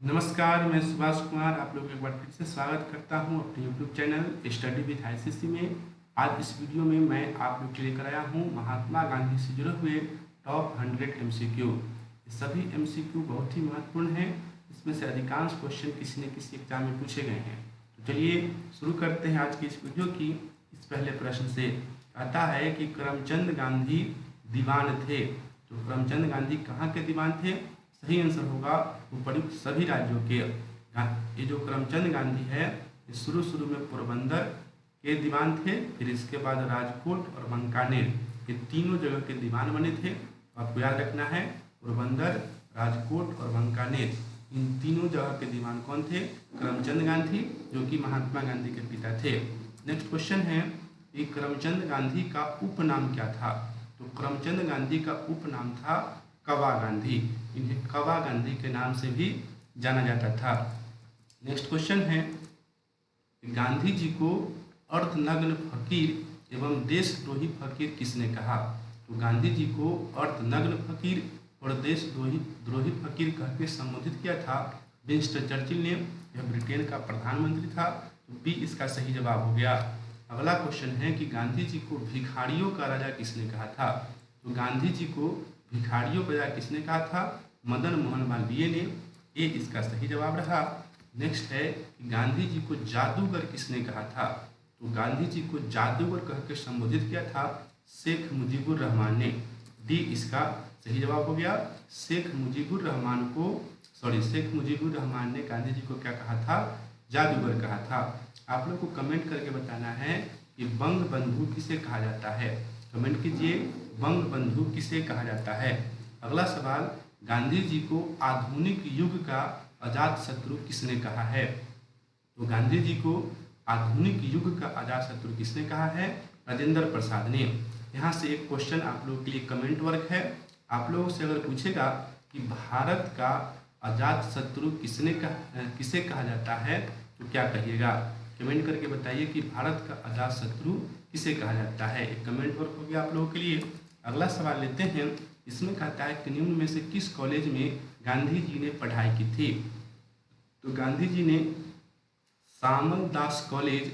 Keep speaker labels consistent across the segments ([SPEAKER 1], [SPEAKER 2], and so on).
[SPEAKER 1] नमस्कार, मैं सुभाष कुमार आप लोग एक बार फिर से स्वागत करता हूं अपने YouTube channel study with ICC में। आज इस वीडियो में मैं आप लोग के लिए लेकर आया हूं महात्मा गांधी से जुड़े हुए टॉप 100 एमसीक्यू। ये सभी एमसीक्यू बहुत ही महत्वपूर्ण हैं। इसमें से अधिकांश क्वेश्चन किसी न किसी एग्जाम में पूछे गए हैं। तो चलिए शुरू करते हैं आज की इस वीडियो की। इस पहले प्रश्न से कहता है कि करमचंद गांधी दीवान थे। तो करमचंद गांधी कहाँ के दीवान थे? सही आंसर होगा उपर्युक्त सभी राज्यों के। ये जो करमचंद गांधी है ये शुरू में पोरबंदर के दीवान थे, फिर इसके बाद राजकोट और बंकानेर ये तीनों जगह के दीवान बने थे। आपको याद रखना है पोरबंदर, राजकोट और बंकानेर इन तीनों जगह के दीवान कौन थे? करमचंद गांधी, जो कि महात्मा गांधी के पिता थे। नेक्स्ट क्वेश्चन है कि करमचंद गांधी का उपनाम क्या था? तो करमचंद गांधी का उपनाम था कवा गांधी। इन्हें कवा गांधी के नाम से भी जाना जाता था। नेक्स्ट क्वेश्चन है गांधी जी को अर्धनग्न फकीर एवं देशद्रोही फकीर किसने कहा? तो गांधी जी को अर्धनग्न फकीर और देशद्रोही फकीर कह के संबोधित किया था विंस्टन चर्चिल ने। यह ब्रिटेन का प्रधानमंत्री था। तो बी इसका सही जवाब हो गया। अगला क्वेश्चन है कि गांधी जी को भिखारियों का राजा किसने कहा था? तो गांधी जी को भिखारियों का राजा किसने कहा था? मदन मोहन मालवीय ने। ये इसका सही जवाब रहा। नेक्स्ट है कि गांधी जी को जादूगर किसने कहा था? तो गांधी जी को जादूगर कह के संबोधित किया था शेख मुजीबुर रहमान ने। डी इसका सही जवाब हो गया। शेख मुजीबुर रहमान ने गांधी जी को क्या कहा था? जादूगर कहा था। आप लोग को कमेंट करके बताना है कि बंग बंधु किसे कहा जाता है। कमेंट कीजिए बंग बंधु किसे कहा जाता है। अगला सवाल, गांधी जी को आधुनिक युग का अजात शत्रु किसने कहा है? तो गांधी जी को आधुनिक युग का अजात शत्रु किसने कहा है? राजेंद्र प्रसाद ने। यहाँ से एक क्वेश्चन आप लोगों के लिए कमेंट वर्क है। आप लोगों से अगर पूछेगा कि भारत का अजात शत्रु किसे कहा जाता है तो क्या कहिएगा? कमेंट करके बताइए कि भारत का अजात शत्रु किसे कहा जाता है। एक कमेंट वर्क हो गया आप लोगों के लिए। अगला सवाल लेते हैं। इसमें कहता है कि निम्न में से किस कॉलेज में गांधी जी ने पढ़ाई की थी? तो गांधी जी ने सामल दास कॉलेज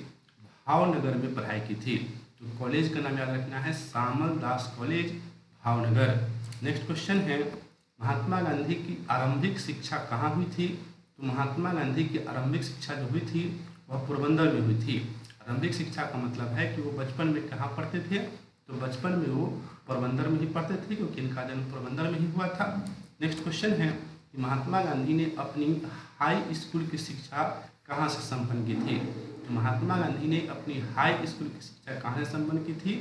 [SPEAKER 1] भावनगर में पढ़ाई की थी। तो कॉलेज का नाम याद रखना है सामल दास कॉलेज भावनगर। नेक्स्ट क्वेश्चन है महात्मा गांधी की आरंभिक शिक्षा कहाँ हुई थी? तो महात्मा गांधी की आरंभिक शिक्षा जो हुई थी वह पोरबंदर में हुई थी। आरंभिक शिक्षा का मतलब है कि वो बचपन में कहाँ पढ़ते थे? तो बचपन में वो पोरबंदर में ही पढ़ते थे, क्योंकि इनका जन्म पोरबंदर में ही हुआ था। नेक्स्ट क्वेश्चन है कि महात्मा गांधी ने अपनी हाई स्कूल की शिक्षा कहाँ से संपन्न की थी? तो महात्मा गांधी ने अपनी हाई स्कूल की शिक्षा कहाँ से संपन्न की थी?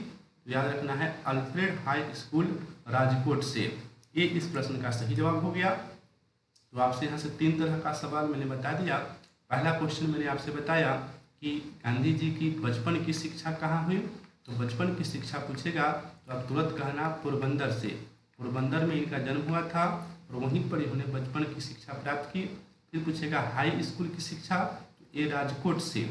[SPEAKER 1] तो याद रखना है अल्फ्रेड हाई स्कूल राजकोट से। ये इस प्रश्न का सही जवाब हो गया। तो आपसे यहाँ से 3 तरह का सवाल मैंने बता दिया। पहला क्वेश्चन मैंने आपसे बताया कि गांधी जी की बचपन की शिक्षा कहाँ हुई? तो बचपन की शिक्षा पूछेगा तो आप तुरंत कहना पोरबंदर से। पोरबंदर में इनका जन्म हुआ था और वहीं पर इन्होंने बचपन की शिक्षा प्राप्त की। फिर पूछेगा हाई स्कूल की शिक्षा, तो ये राजकोट से।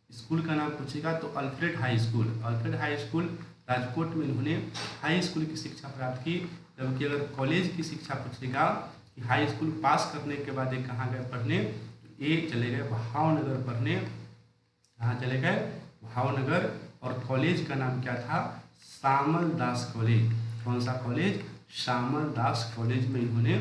[SPEAKER 1] स्कूल का नाम पूछेगा तो Alfred high school. Alfred high school Rajkot में इन्होंने हाई स्कूल की शिक्षा प्राप्त की। जबकि अगर कॉलेज की शिक्षा पूछेगा कि हाई स्कूल पास करने के बाद ये कहाँ गए पढ़ने? तो ये चले गए भावनगर पढ़ने। कहाँ चले गए? भावनगर। और कॉलेज का नाम क्या था? सामल दास कॉलेज। कौन सा कॉलेज? सामल दास कॉलेज में इन्होंने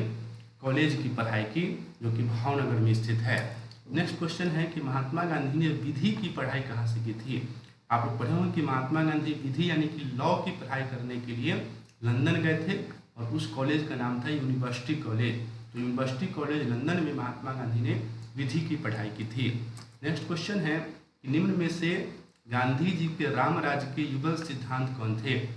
[SPEAKER 1] कॉलेज की पढ़ाई की, जो कि भावनगर में स्थित है। नेक्स्ट क्वेश्चन है कि महात्मा गांधी ने विधि की पढ़ाई कहाँ से की थी? आप लोग पढ़े होंगे कि महात्मा गांधी विधि यानी कि लॉ की पढ़ाई करने के लिए लंदन गए थे और उस कॉलेज का नाम था यूनिवर्सिटी कॉलेज। तो यूनिवर्सिटी कॉलेज लंदन में महात्मा गांधी ने विधि की पढ़ाई की थी। नेक्स्ट क्वेश्चन है कि निम्न में से गांधी जी के राम राज्य के युगल सिद्धांत कौन थे? तो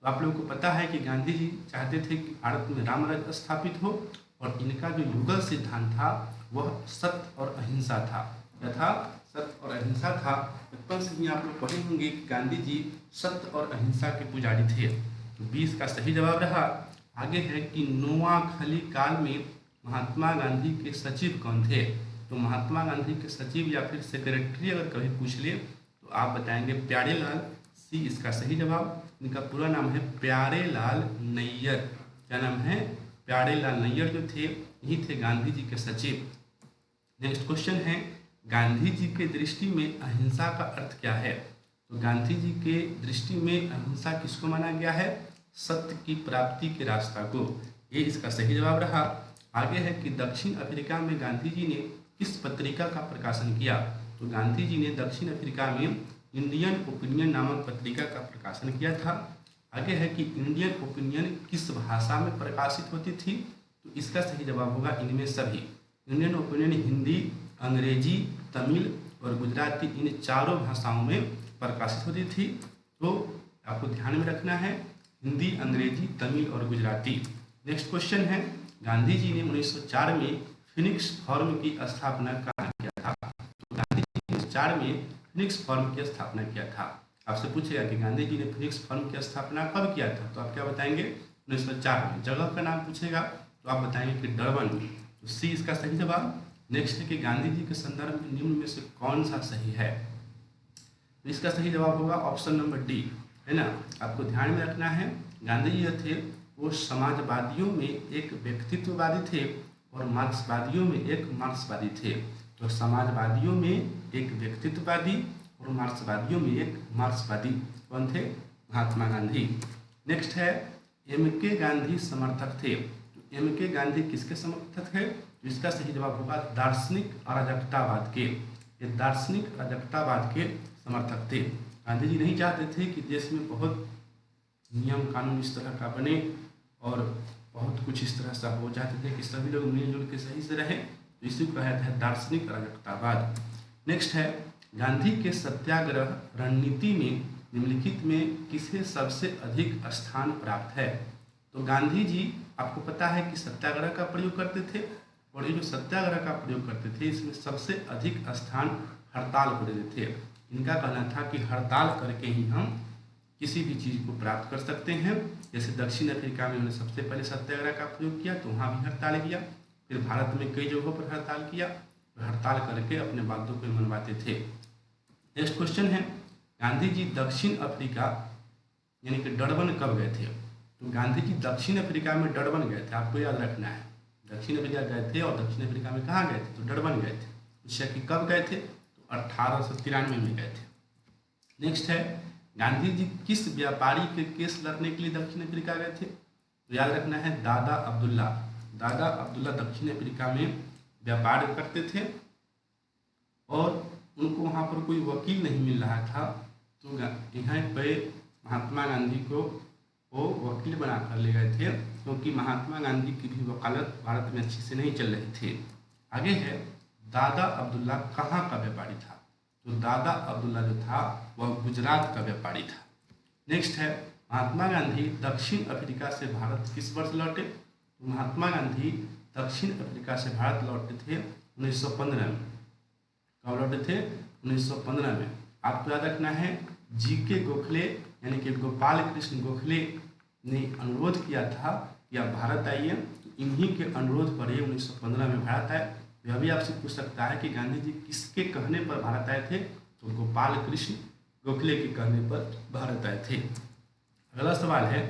[SPEAKER 1] आप लोगों को पता है कि गांधी जी चाहते थे कि भारत में राम राज्य स्थापित हो और इनका जो युगल सिद्धांत था वह सत्य और अहिंसा था। क्या था? सत्य और अहिंसा था। बचपन से ही आप लोग पढ़े होंगे कि गांधी जी सत्य और अहिंसा के पुजारी थे। तो 20 का सही जवाब रहा। आगे है कि नोआखली काल में महात्मा गांधी के सचिव कौन थे? तो महात्मा गांधी के सचिव या फिर सेक्रेटरी अगर कभी पूछ ले तो आप बताएंगे प्यारेलाल। सी इसका सही जवाब। इनका पूरा नाम है प्यारेलाल नैयर। क्या नाम है? प्यारे लाल नैयर जो थे यही थे गांधी जी के सचिव। नेक्स्ट क्वेश्चन है, गांधी जी के दृष्टि में अहिंसा का अर्थ क्या है? तो गांधी जी के दृष्टि में अहिंसा किसको माना गया है? सत्य की प्राप्ति के रास्ता को। ये इसका सही जवाब रहा। आगे है कि दक्षिण अफ्रीका में गांधी जी ने किस पत्रिका का प्रकाशन किया? तो गांधी जी ने दक्षिण अफ्रीका में इंडियन ओपिनियन नामक पत्रिका का प्रकाशन किया था। आगे है कि इंडियन ओपिनियन किस भाषा में प्रकाशित होती थी? तो इसका सही जवाब होगा इनमें सभी। इंडियन ओपिनियन हिंदी, अंग्रेजी, तमिल और गुजराती इन चारों भाषाओं में प्रकाशित होती थी। तो आपको ध्यान में रखना है हिंदी, अंग्रेजी, तमिल और गुजराती। नेक्स्ट क्वेश्चन है, गांधी जी ने 1904 में फिनिक्स फॉर्म की स्थापना कहाँ किया था? तो गांधी जी ने 1904 में फिनिक्स फॉर्म की स्थापना किया था। आपसे पूछेगा कि गांधी जी ने फिनिक्स फॉर्म की स्थापना कब किया था? तो आप क्या बताएंगे? 1904 में। जगह का नाम पूछेगा तो आप बताएंगे कि डरबन। तो सी इसका सही जवाब। नेक्स्ट है कि गांधी जी के संदर्भ में निम्न में से कौन सा सही है? तो इसका सही जवाब होगा ऑप्शन नंबर डी, है ना। आपको ध्यान में रखना है गांधी जी जो थे वो समाजवादियों में एक व्यक्तित्ववादी थे और मार्क्सवादियों में एक मार्क्सवादी थे। तो समाजवादियों में एक व्यक्तित्ववादी और मार्क्सवादियों में एक मार्क्सवादी कौन थे? महात्मा गांधी। नेक्स्ट है, एम.के. गांधी समर्थक थे। तो एम.के. गांधी किसके समर्थक थे? तो इसका सही जवाब होगा दार्शनिक अराजकतावाद के। ये दार्शनिक अराजकतावाद के समर्थक थे। गांधी जी नहीं चाहते थे कि देश में बहुत नियम कानून इस तरह का बने और बहुत कुछ इस तरह से हो, चाहते थे कि सभी लोग मिलजुल के सही से रहें। तो इसी को कहा जाता है दार्शनिक अराजकतावाद। नेक्स्ट है, गांधी के सत्याग्रह रणनीति में निम्नलिखित में किसे सबसे अधिक स्थान प्राप्त है? तो गांधी जी आपको पता है कि सत्याग्रह का प्रयोग करते थे और ये जो सत्याग्रह का प्रयोग करते थे इसमें सबसे अधिक स्थान हड़ताल को देते थे। इनका कहना था कि हड़ताल करके ही हम किसी भी चीज़ को प्राप्त कर सकते हैं। जैसे दक्षिण अफ्रीका में उन्होंने सबसे पहले सत्याग्रह का प्रयोग किया तो वहाँ भी हड़ताल किया, फिर भारत में कई जगहों पर हड़ताल किया, हड़ताल करके अपने बातों को मनवाते थे। नेक्स्ट क्वेश्चन है, गांधी जी दक्षिण अफ्रीका यानी कि डरबन कब गए थे? तो गांधी जी दक्षिण अफ्रीका में डरबन गए थे, आपको याद रखना है। दक्षिण अफ्रीका गए थे और दक्षिण अफ्रीका में कहाँ गए थे? तो डरबन गए थे। पूछा कि कब गए थे? तो 1893 में गए थे। नेक्स्ट है, गांधी जी किस व्यापारी के केस लड़ने के लिए दक्षिण अफ्रीका गए थे? तो याद रखना है दादा अब्दुल्ला। दादा अब्दुल्ला दक्षिण अफ्रीका में व्यापार करते थे और उनको वहाँ पर कोई वकील नहीं मिल रहा था, तो यहाँ पे महात्मा गांधी को वो वकील बना कर ले गए थे, क्योंकि महात्मा गांधी की भी वकालत भारत में अच्छी से नहीं चल रही थी। आगे है, दादा अब्दुल्ला कहाँ का व्यापारी था? तो दादा अब्दुल्ला जो था वह गुजरात का व्यापारी था। नेक्स्ट है, महात्मा गांधी दक्षिण अफ्रीका से भारत किस वर्ष लौटे? तो महात्मा गांधी दक्षिण अफ्रीका से भारत लौटे थे 1915 में। कब लौटे थे? 1915 में। आपको याद रखना है जी.के. गोखले यानी कि गोपाल कृष्ण गोखले ने अनुरोध किया था कि आप भारत आइए, तो इन्हीं के अनुरोध पर ये 1915 में भारत आए। यह भी आपसे पूछ सकता है कि गांधी जी किसके कहने पर भारत आए थे? तो गोपाल कृष्ण गोखले के कहने पर भारत आए थे। अगला सवाल है,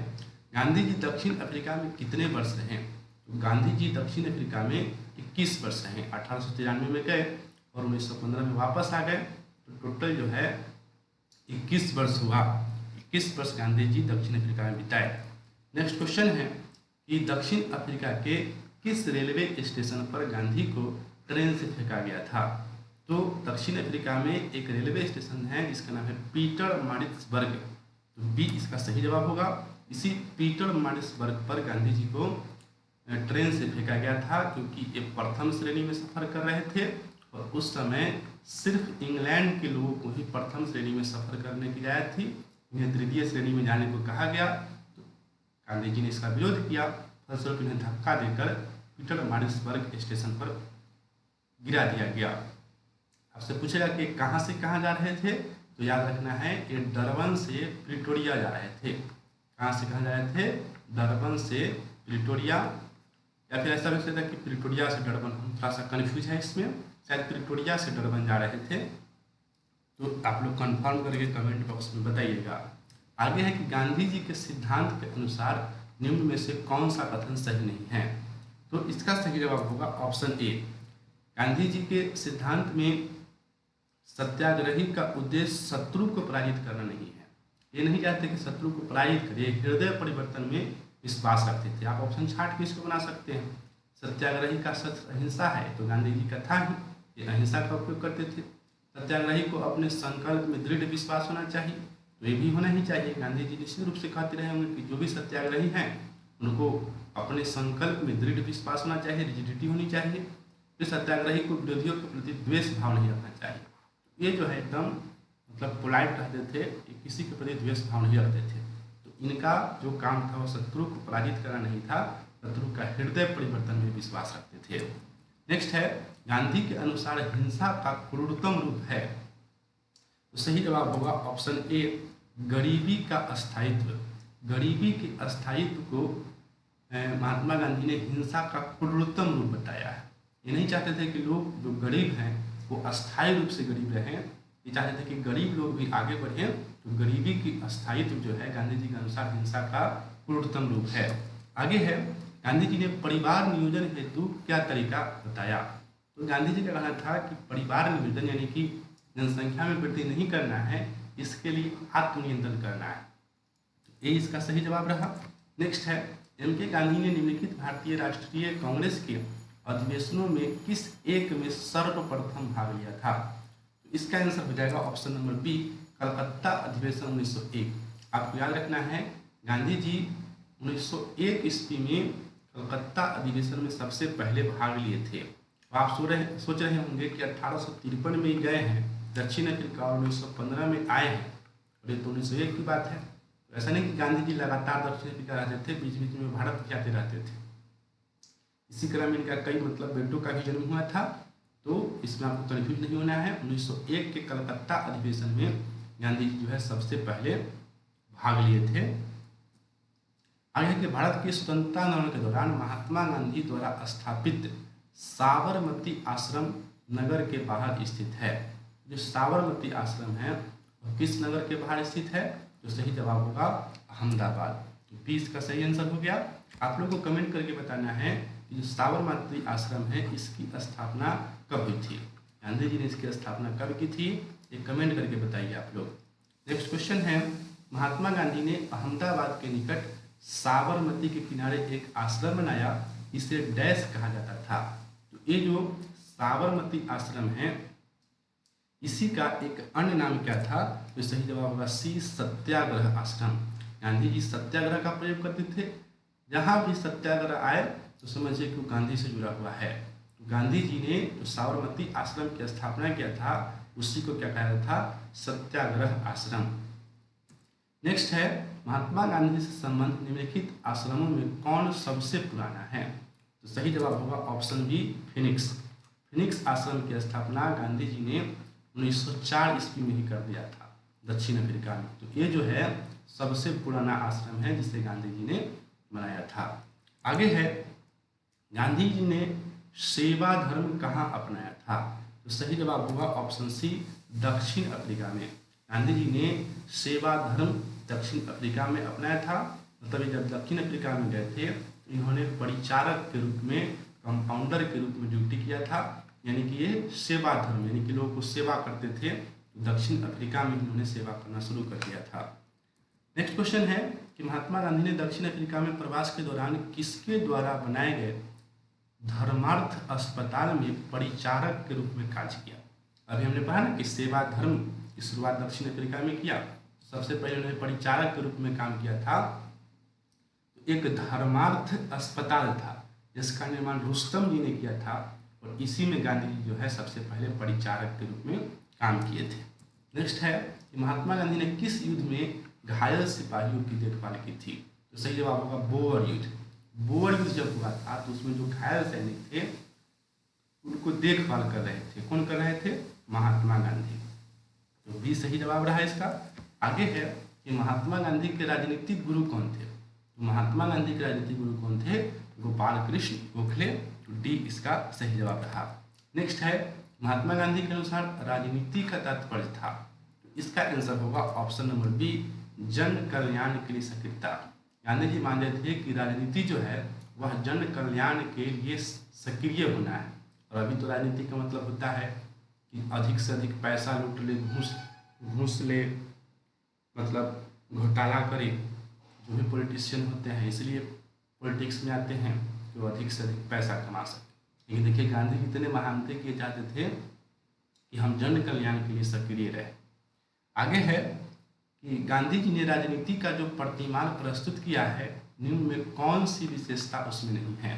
[SPEAKER 1] गांधी जी दक्षिण अफ्रीका में कितने वर्ष रहे? तो गांधी जी दक्षिण अफ्रीका में 21 वर्ष रहे। 1893 में गए और 1915 में वापस आ गए, तो टोटल जो है 21 वर्ष हुआ। 21 वर्ष गांधी जी दक्षिण अफ्रीका में बिताए। नेक्स्ट क्वेश्चन है कि दक्षिण अफ्रीका के किस रेलवे स्टेशन पर गांधी को ट्रेन से फेंका गया था? तो दक्षिण अफ्रीका में एक रेलवे स्टेशन है जिसका नाम है पीटरमारिट्सबर्ग। तो बी इसका सही जवाब होगा। इसी पीटरमारिट्सबर्ग पर गांधी जी को ट्रेन से फेंका गया था, क्योंकि ये प्रथम श्रेणी में सफ़र कर रहे थे और उस समय सिर्फ इंग्लैंड के लोगों को ही प्रथम श्रेणी में सफ़र करने की इजाज़त थी। इन्हें तृतीय श्रेणी में जाने को कहा गया, तो गांधी जी ने इसका विरोध किया। फलस्वरूप इन्हें धक्का देकर पीटरमारिट्सबर्ग स्टेशन पर गिरा दिया गया। आपसे पूछेगा कि कहाँ से कहाँ जा रहे थे? तो याद रखना है ये डरबन से प्रिटोरिया जा रहे थे। कहाँ से कहाँ जा रहे थे? डरबन से प्रिटोरिया, या फिर ऐसा भी सकता है कि प्रिटोरिया से डरबन। हम थोड़ा सा कन्फ्यूज है इसमें, शायद प्रिटोरिया से डरबन जा रहे थे। तो आप लोग कंफर्म करके कमेंट बॉक्स में बताइएगा। आगे है कि गांधी जी के सिद्धांत के अनुसार निम्न में से कौन सा कथन सही नहीं है? तो इसका सही जवाब होगा ऑप्शन ए। गांधी जी के सिद्धांत में सत्याग्रही का उद्देश्य शत्रु को पराजित करना नहीं है। ये नहीं चाहते कि शत्रु को पराजित करे, हृदय परिवर्तन में विश्वास रखते थे। आप ऑप्शन छाट के इसको बना सकते हैं। सत्याग्रही का शस्त्र अहिंसा है, तो गांधी जी का था ही, ये अहिंसा का उपयोग करते थे। सत्याग्रही को अपने संकल्प में दृढ़ विश्वास होना चाहिए, तो ये भी होना ही चाहिए। गांधी जी निश्चित रूप से कहते रहे होंगे कि जो भी सत्याग्रही हैं उनको अपने संकल्प में दृढ़ विश्वास होना चाहिए, रिजिडिटी होनी चाहिए। फिर सत्याग्रही को विरोधियों के प्रति द्वेष भाव नहीं रखना चाहिए। ये जो है एकदम मतलब पोलाइट रहते थे, किसी के प्रति द्वेष भाव नहीं रखते थे। तो इनका जो काम था वो शत्रु को पराजित करना नहीं था, शत्रु का हृदय परिवर्तन में विश्वास रखते थे। नेक्स्ट है, गांधी के अनुसार हिंसा का क्रूरतम रूप है। तो सही जवाब होगा ऑप्शन ए, गरीबी का अस्थायित्व। गरीबी के अस्थायित्व को महात्मा गांधी ने हिंसा का क्रूरतम रूप बताया है। ये नहीं चाहते थे कि लोग जो गरीब हैं वो अस्थायी रूप से गरीब रहें, ये चाहते थे कि गरीब लोग भी आगे बढ़ें। तो गरीबी की अस्थायित्व जो है गांधी जी के अनुसार हिंसा का क्रूरतम रूप है। आगे है, गांधी जी ने परिवार नियोजन हेतु क्या तरीका बताया? तो गांधी जी का कहना था कि परिवार नियोजन यानी कि जनसंख्या में वृद्धि नहीं करना है, इसके लिए आत्मनियंत्रण करना है। ये इसका सही जवाब रहा। नेक्स्ट है, एम के गांधी ने निम्नलिखित भारतीय राष्ट्रीय कांग्रेस के अधिवेशनों में किस एक में सर्वप्रथम भाग लिया था? तो इसका आंसर हो जाएगा ऑप्शन नंबर बी, कलकत्ता अधिवेशन 1901। आपको याद रखना है, गांधी जी 1901 ईस्वी में कलकत्ता अधिवेशन में सबसे पहले भाग लिए थे। तो आप सोच रहे होंगे कि 1853 में गए हैं दक्षिण अफ्रीका और 1915 में आए हैं, और ये तो 1901 की बात है। तो ऐसा नहीं कि गांधी जी लगातार दक्षिण अफ्रीका रहते थे, बीच बीच में भारत जाते रहते थे। इसी क्रम में इनका कई मतलब बेटों का भी जन्म हुआ था, तो इसमें आपको कन्फ्यूज नहीं होना है। 1901 के कलकत्ता अधिवेशन में गांधी जी जो है सबसे पहले भाग लिए थे। आगे के, भारत के स्वतंत्रता आंदोलन के दौरान महात्मा गांधी द्वारा स्थापित साबरमती आश्रम नगर के बाहर स्थित है। जो साबरमती आश्रम है वो किस नगर के बाहर स्थित है? तो सही जवाब होगा अहमदाबाद। तो 20 का सही आंसर हो गया। आप लोग को कमेंट करके बताना है कि जो साबरमती आश्रम है इसकी स्थापना कब हुई थी, गांधी जी ने इसकी स्थापना कब की थी, ये कमेंट करके बताइए आप लोग। नेक्स्ट क्वेश्चन है, महात्मा गांधी ने अहमदाबाद के निकट साबरमती के किनारे एक आश्रम बनाया, इसे डैश कहा जाता था। तो ये जो साबरमती आश्रम है इसी का एक अन्य नाम क्या था? तो सही जवाब होगा सी, सत्याग्रह आश्रम। गांधी जी सत्याग्रह का प्रयोग करते थे। जहाँ भी सत्याग्रह आए तो समझिए कि गांधी से जुड़ा हुआ है। तो गांधी जी ने जो साबरमती आश्रम की स्थापना किया था उसी को क्या कहा था? सत्याग्रह आश्रम। नेक्स्ट है, महात्मा गांधी से संबंधित निम्नलिखित आश्रमों में कौन सबसे पुराना है? तो सही जवाब होगा ऑप्शन बी, फिनिक्स। फिनिक्स आश्रम की स्थापना गांधी जी ने 1904 ईस्वी में ही कर दिया था दक्षिण अफ्रीका में। तो ये जो है सबसे पुराना आश्रम है जिसे गांधी जी ने बनाया था। आगे है, गांधी जी ने सेवा धर्म कहाँ अपनाया था? तो सही जवाब होगा ऑप्शन सी, दक्षिण अफ्रीका में। गांधी जी ने सेवा धर्म दक्षिण अफ्रीका में अपनाया था। मतलब जब दक्षिण अफ्रीका में गए थे तो इन्होंने परिचारक के रूप में, कंपाउंडर के रूप में ड्यूटी किया था, यानी कि ये सेवा धर्म यानी कि लोगों को सेवा करते थे। दक्षिण अफ्रीका में इन्होंने सेवा करना शुरू कर दिया था। नेक्स्ट क्वेश्चन है कि महात्मा गांधी ने दक्षिण अफ्रीका में प्रवास के दौरान किसके द्वारा बनाए गए धर्मार्थ अस्पताल में परिचारक के रूप में कार्य किया? अभी हमने पढ़ा ना कि सेवा धर्म की शुरुआत दक्षिण अफ्रीका में किया, सबसे पहले उन्होंने परिचारक के रूप में काम किया था। तो एक धर्मार्थ अस्पताल था जिसका निर्माण रुस्तम जी ने किया था, और इसी में गांधी जी जो है सबसे पहले परिचारक के रूप में काम किए थे। नेक्स्ट है कि महात्मा गांधी ने किस युद्ध में घायल सिपाहियों की देखभाल की थी? तो सही जवाब होगा बोअर युद्ध। बोअर युद्ध जब हुआ था तो उसमें जो घायल सैनिक थे उनको देखभाल कर रहे थे। कौन कर रहे थे? महात्मा गांधी। तो बी सही जवाब रहा इसका। आगे है कि महात्मा गांधी के राजनीतिक गुरु कौन थे? तो महात्मा गांधी के राजनीतिक गुरु कौन थे? गोपाल कृष्ण गोखले। तो डी इसका सही जवाब रहा। नेक्स्ट है, महात्मा गांधी के अनुसार राजनीति का तात्पर्य था। तो इसका आंसर होगा ऑप्शन नंबर बी, जन कल्याण के लिए सक्रियता। गांधी जी मानते थे कि राजनीति जो है वह जन कल्याण के लिए सक्रिय होना है। और अभी तो राजनीति का मतलब होता है कि अधिक से अधिक पैसा लूट ले, घूस ले, मतलब घोटाला करे। जो भी पॉलिटिशियन होते हैं इसलिए पॉलिटिक्स में आते हैं कि वो अधिक से अधिक पैसा कमा सके। लेकिन देखिए गांधी जी इतने महान थे कि ये चाहते थे कि हम जन कल्याण के लिए सक्रिय रहे। आगे है कि गांधी जी ने राजनीति का जो प्रतिमान प्रस्तुत किया है निम्न में कौन सी विशेषता उसमें नहीं है।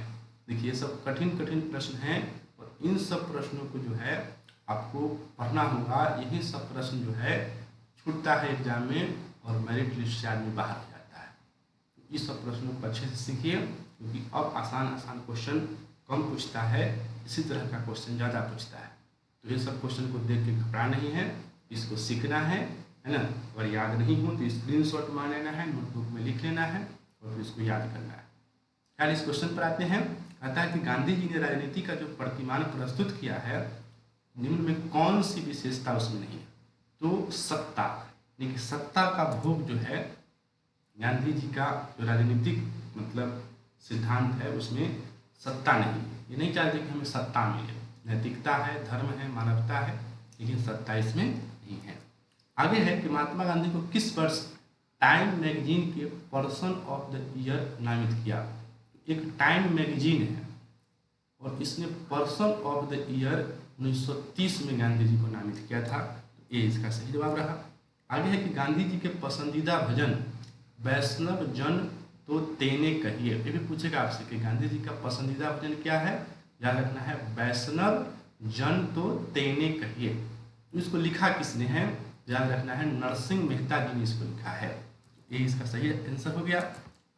[SPEAKER 1] देखिए ये सब कठिन कठिन प्रश्न हैं और इन सब प्रश्नों को जो है आपको पढ़ना होगा। यही सब प्रश्न जो है छूटता है एग्जाम में और मेरिट लिस्ट से आदमी बाहर हो जाता है। तो इस सब प्रश्नों को अच्छे से सीखिए क्योंकि अब आसान आसान क्वेश्चन कम पूछता है, इसी तरह का क्वेश्चन ज़्यादा पूछता है। तो ये सब क्वेश्चन को देख के घबरा नहीं है, इसको सीखना है ना। अगर याद नहीं हो तो स्क्रीनशॉट मार लेना है, नोटबुक में लिख लेना है और फिर इसको याद करना है। यार इस क्वेश्चन पर आते हैं। कहता है कि गांधी जी ने राजनीति का जो प्रतिमान प्रस्तुत किया है निम्न में कौन सी विशेषता उसमें नहीं है। तो सत्ता, देखिए सत्ता का भोग जो है गांधी जी का जो राजनीतिक मतलब सिद्धांत है उसमें सत्ता नहीं है। ये नहीं चाहते कि हमें सत्ता मिले, नैतिकता है, धर्म है, मानवता है, लेकिन सत्ता इसमें नहीं है। आगे है कि महात्मा गांधी को किस वर्ष टाइम मैगजीन के पर्सन ऑफ द ईयर नामित किया। एक टाइम मैगजीन है और इसने पर्सन ऑफ द ईयर 1930 में गांधी जी को नामित किया था। तो ये इसका सही जवाब रहा। आगे है कि गांधी जी के पसंदीदा भजन वैष्णव जन तो तेने कहिए। ये भी पूछेगा आपसे कि गांधी जी का पसंदीदा भजन क्या है। याद रखना है वैष्णव जन तो तेने कहिए। तो इसको लिखा किसने है, याद रखना है नरसिंह मेहता जी ने इसको लिखा है। ये इसका सही आंसर हो गया।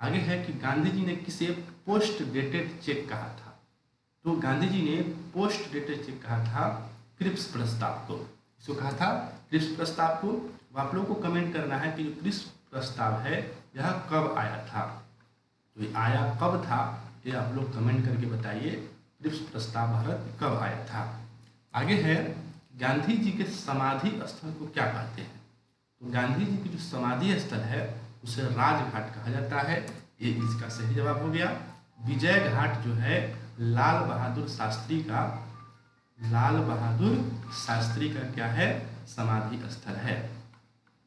[SPEAKER 1] आगे है कि गांधी जी ने किसे पोस्ट डेटेड चेक कहा था। तो गांधी जी ने पोस्ट डेटेड चेक कहा था क्रिप्स प्रस्ताव को। इसको कहा था क्रिप्स प्रस्ताव को। आप लोगों को कमेंट करना है कि जो क्रिप्स प्रस्ताव है यह कब आया था। तो ये आया कब था ये आप लोग कमेंट करके बताइए। क्रिप्स प्रस्ताव भारत कब आया था। आगे है गांधी जी के समाधि स्थल को क्या कहते हैं। तो गांधी जी की जो समाधि स्थल है उसे राजघाट कहा जाता है। ये इसका सही जवाब हो गया। विजय घाट जो है लाल बहादुर शास्त्री का क्या है, समाधि स्थल है।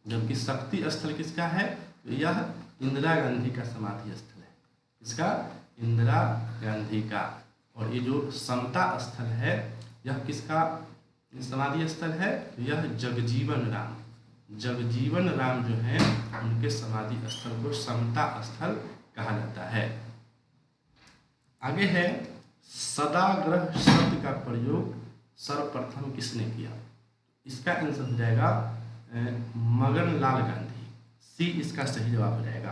[SPEAKER 1] जबकि शक्ति स्थल किसका है, तो यह इंदिरा गांधी का समाधि स्थल है। इसका इंदिरा गांधी का। और ये जो समता स्थल है यह किसका समाधि स्थल है, तो यह जगजीवन राम जो है उनके समाधि स्थल को समता स्थल कहा जाता है। आगे है सदाग्रह शब्द का प्रयोग सर्वप्रथम किसने किया। इसका आंसर हो जाएगा मगनलाल गांधी। सी इसका सही जवाब हो जाएगा।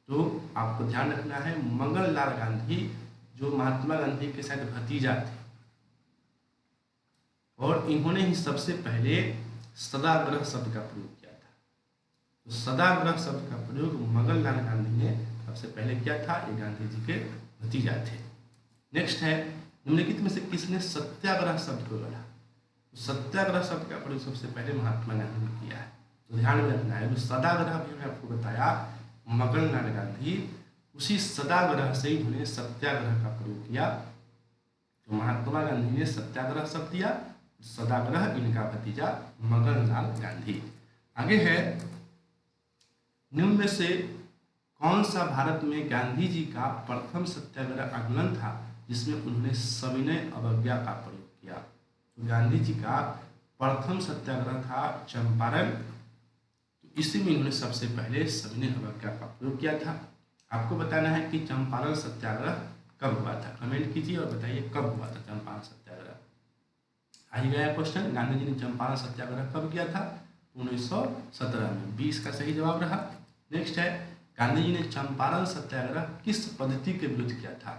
[SPEAKER 1] तो आपको ध्यान रखना है मगनलाल गांधी जो महात्मा गांधी के साथ भतीजा थे और इन्होंने ही सबसे पहले सदाग्रह शब्द का प्रयोग किया था। तो सदाग्रह शब्द का प्रयोग मगनलाल गांधी ने सबसे पहले किया था। ये गांधी जी के भतीजा थे। नेक्स्ट है निम्नलिखित में से किसने सत्याग्रह शब्द को गढ़ा। तो सत्याग्रह शब्द का प्रयोग सबसे पहले महात्मा गांधी ने किया है। तो ध्यान में रखना है जो सदाग्रह भी मैंने आपको बताया मगनलाल गांधी उसी सदाग्रह से इन्होंने सत्याग्रह का प्रयोग किया। तो महात्मा गांधी ने सत्याग्रह शब्द दिया, सदाग्रह इनका भतीजा मगनलाल गांधी। आगे है निम्न में से कौन सा भारत में गांधी जी का प्रथम सत्याग्रह आंदोलन था जिसमें उन्होंने सविनय अवज्ञा का प्रयोग किया। तो गांधी जी का प्रथम सत्याग्रह था चंपारण। तो इसी में उन्होंने सबसे पहले सविनय अवज्ञा का प्रयोग किया था। आपको बताना है कि चंपारण सत्याग्रह कब हुआ था। कमेंट कीजिए और बताइए कब हुआ था चंपारण सत्याग्रह। आ ही गया क्वेश्चन, गांधी जी ने चंपारण सत्याग्रह कब किया था, 1917 में। 20 का सही जवाब रहा। नेक्स्ट है गांधी जी ने चंपारण सत्याग्रह किस पद्धति के विरुद्ध किया था।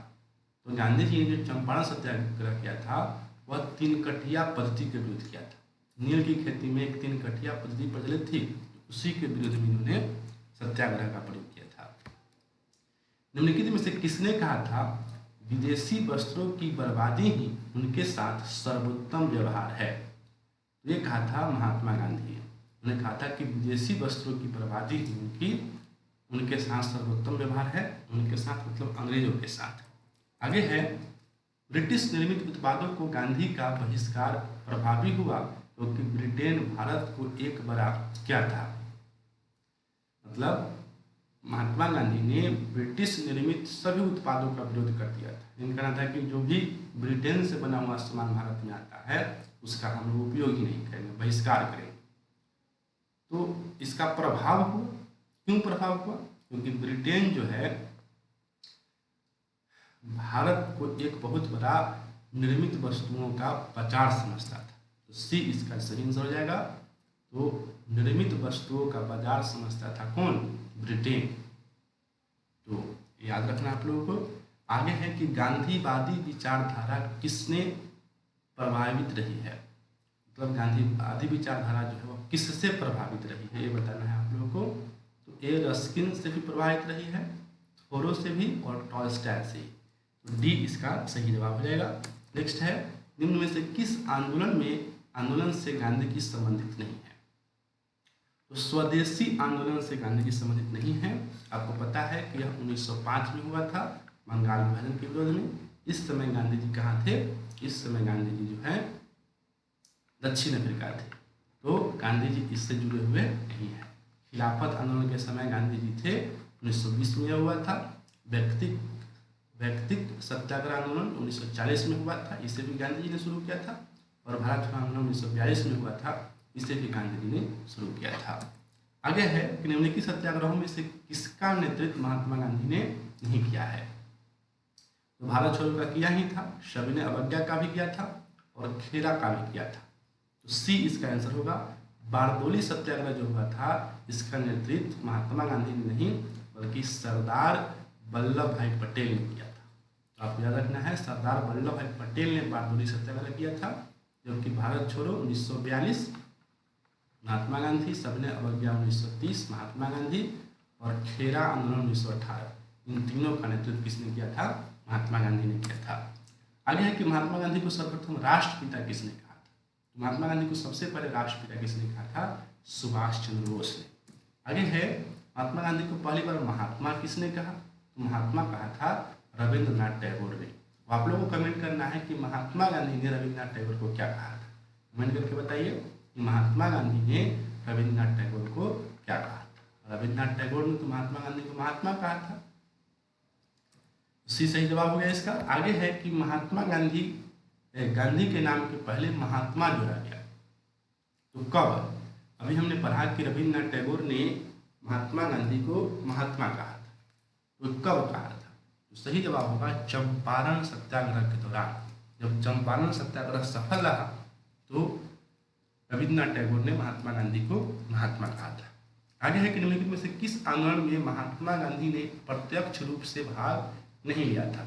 [SPEAKER 1] तो गांधी जी ने जो चंपारण सत्याग्रह किया था वह 3 कठिया पद्धति के विरुद्ध किया था। नील की खेती में एक 3 कठिया पद्धति प्रचलित थी, उसी के विरुद्ध में इन्होंने सत्याग्रह का प्रयोग किया था। निम्नलिखित में से किसने कहा था विदेशी वस्त्रों की बर्बादी ही उनके साथ सर्वोत्तम व्यवहार है। तो ये कहा था महात्मा गांधी। उन्होंने कहा था कि विदेशी वस्त्रों की बर्बादी ही उनकी उनके साथ सर्वोत्तम व्यवहार है, उनके साथ मतलब अंग्रेजों के साथ। आगे है, ब्रिटिश निर्मित उत्पादों को गांधी का बहिष्कार प्रभावी हुआ क्योंकि ब्रिटेन भारत को एक बड़ा क्या था, मतलब महात्मा गांधी ने ब्रिटिश निर्मित सभी उत्पादों का विरोध कर दिया था। इनका कहना था कि जो भी ब्रिटेन से बना हुआ सामान भारत में आता है उसका हम लोग उपयोग ही नहीं करेंगे, बहिष्कार करेंगे। तो इसका प्रभाव हुआ। क्यों प्रभाव हुआ? क्योंकि ब्रिटेन जो है भारत को एक बहुत बड़ा निर्मित वस्तुओं का बाजार समझता था। तो सी इसका सही आंसर हो जाएगा। तो निर्मित वस्तुओं का बाजार समझता था कौन? ब्रिटेन। तो याद रखना आप लोगों को। आगे है कि गांधीवादी विचारधारा किसने प्रभावित रही है, मतलब गांधीवादी विचारधारा जो है वो किससे प्रभावित रही है ये बताना है आप लोगों को। तो ए रस्किन से भी प्रभावित रही है, थोरो से भी और टॉलस्टॉय से। तो डी इसका सही जवाब हो जाएगा। नेक्स्ट है, निम्न में से किस आंदोलन से गांधी जी संबंधित नहीं है? तो स्वदेशी आंदोलन से गांधी जी संबंधित नहीं है। आपको पता है कि यह 1905 में हुआ था, बंगाल विभाजन के विरोध में। इस समय गांधी जी कहाँ थे? इस समय गांधी जी जो है दक्षिण अफ्रीका थे। तो गांधी जी इससे जुड़े हुए नहीं है। खिलाफत आंदोलन के समय गांधी जी थे, 1920 में हुआ था। व्यक्तिक सत्याग्रह आंदोलन 1940 में हुआ था, इसे भी गांधी जी ने शुरू किया था। और भारत छोड़ो आंदोलन 1942 में हुआ था, इसे भी गांधी जी ने शुरू किया था। आगे है कि निम्नलिखित सत्याग्रहों में से किसका नेतृत्व महात्मा गांधी ने नहीं किया है? तो भारत छोड़ो का किया ही था, सविनय अवज्ञा का भी किया था और खेरा का भी किया था। तो सी इसका आंसर होगा। बारदोली सत्याग्रह जो हुआ था इसका नेतृत्व महात्मा गांधी ने नहीं बल्कि सरदार वल्लभ भाई पटेल ने किया था। तो आपको याद रखना है, सरदार वल्लभ भाई पटेल ने बारदोली सत्याग्रह किया था। जबकि भारत छोड़ो 1942 महात्मा गांधी, सविनय अवज्ञा 1930 महात्मा गांधी और खेरा आंदोलन 1918, इन तीनों का नेतृत्व किसने किया था? महात्मा गांधी ने किया था। आगे है कि महात्मा गांधी को सर्वप्रथम राष्ट्रपिता किसने कहा था? तो महात्मा गांधी को सबसे पहले राष्ट्रपिता किसने कहा था? सुभाष चंद्र बोस ने। आगे है, महात्मा गांधी को पहली बार महात्मा किसने कहा? तो महात्मा कहा था रविंद्रनाथ टैगोर ने। तो आप लोगों को कमेंट करना है कि महात्मा गांधी ने रविंद्रनाथ टैगोर को क्या कहा था। कमेंट करके बताइए कि महात्मा गांधी ने रविंद्रनाथ टैगोर को क्या कहा था। रविंद्रनाथ टैगोर ने तो महात्मा गांधी को महात्मा कहा था। सी सही जवाब हो गया इसका। आगे है कि महात्मा गांधी के नाम के पहले महात्मा जोड़ा गया तो कब? अभी हमने पढ़ा कि रविंद्रनाथ टैगोर ने महात्मा गांधी को महात्मा कहा था, तो कब कहा था? तो सही जवाब होगा चंपारण सत्याग्रह के दौरान। जब चंपारण सत्याग्रह सफल रहा तो रविंद्रनाथ टैगोर ने महात्मा गांधी को महात्मा कहा था। आगे है कि निम्नलिखित में से किस आंदोलन में महात्मा गांधी ने प्रत्यक्ष रूप से भाग नहीं लिया था?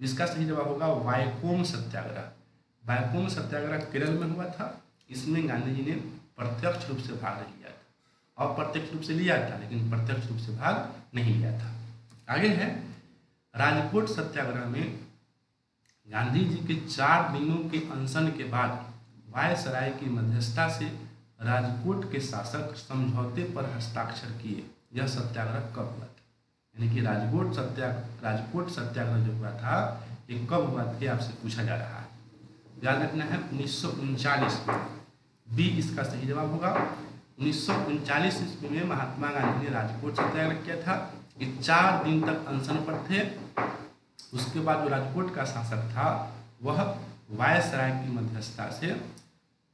[SPEAKER 1] इसका सही जवाब होगा वायकोम सत्याग्रह। वायकोम सत्याग्रह केरल में हुआ था। इसमें गांधी जी ने प्रत्यक्ष रूप से भाग नहीं लिया था। अप्रत्यक्ष रूप से लिया था लेकिन प्रत्यक्ष रूप से भाग नहीं लिया था। आगे है, राजकोट सत्याग्रह में गांधी जी के 4 दिनों के अनशन के बाद वायसराय की मध्यस्थता से राजकोट के शासक समझौते पर हस्ताक्षर किए। यह सत्याग्रह कब हुआ था? यानी कि राजकोट सत्याग्रह जो हुआ था ये कब हुआ था, आपसे पूछा जा रहा है। याद रखना है 1939 में। बी इसका सही जवाब होगा। 1939 ईस्वी में महात्मा गांधी ने राजकोट सत्याग्रह किया था। ये 4 दिन तक अनशन पर थे। उसके बाद जो राजकोट का शासक था वह वायसराय की मध्यस्थता से